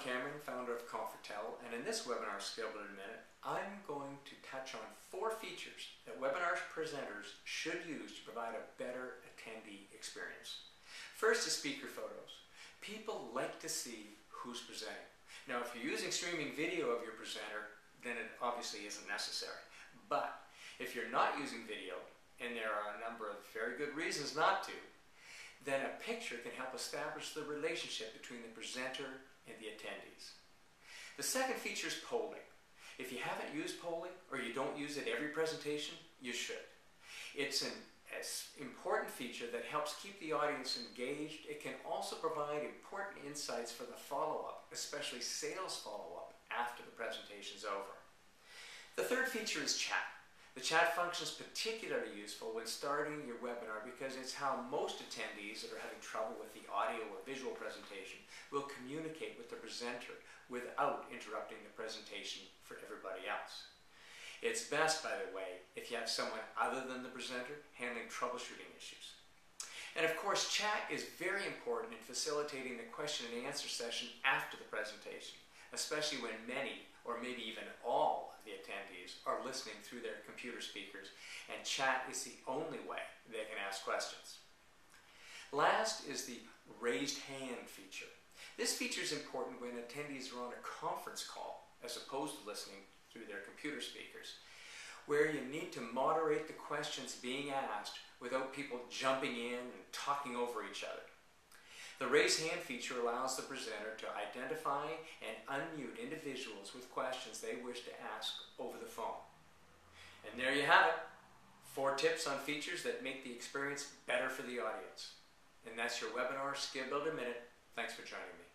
Cameron, founder of ConferTel, and in this webinar Skill Builder Minute, I'm going to touch on 4 features that webinar presenters should use to provide a better attendee experience. First is speaker photos. People like to see who's presenting. Now, if you're using streaming video of your presenter, then it obviously isn't necessary. But if you're not using video, and there are a number of very good reasons not to, then a picture can help establish the relationship between the presenter and the attendees. The second feature is polling. If you haven't used polling, or you don't use it every presentation, you should. It's an important feature that helps keep the audience engaged. It can also provide important insights for the follow-up, especially sales follow-up after the presentation's over. The third feature is chat. The chat function is particularly useful when starting your webinar because it's how most attendees that are having trouble with the audio or visual presentation will communicate with the presenter without interrupting the presentation for everybody else. It's best, by the way, if you have someone other than the presenter handling troubleshooting issues. And of course, chat is very important in facilitating the question and answer session after the presentation, especially when many or maybe even all of the attendees are listening through their computer speakers, and chat is the only way they can ask questions. Last is the raised hand feature. This feature is important when attendees are on a conference call as opposed to listening through their computer speakers, where you need to moderate the questions being asked without people jumping in and talking over each other. The raise hand feature allows the presenter to identify and unmute individuals with questions they wish to ask over the phone. And there you have it. 4 tips on features that make the experience better for the audience. And that's your webinar Skill Builder Minute. Thanks for joining me.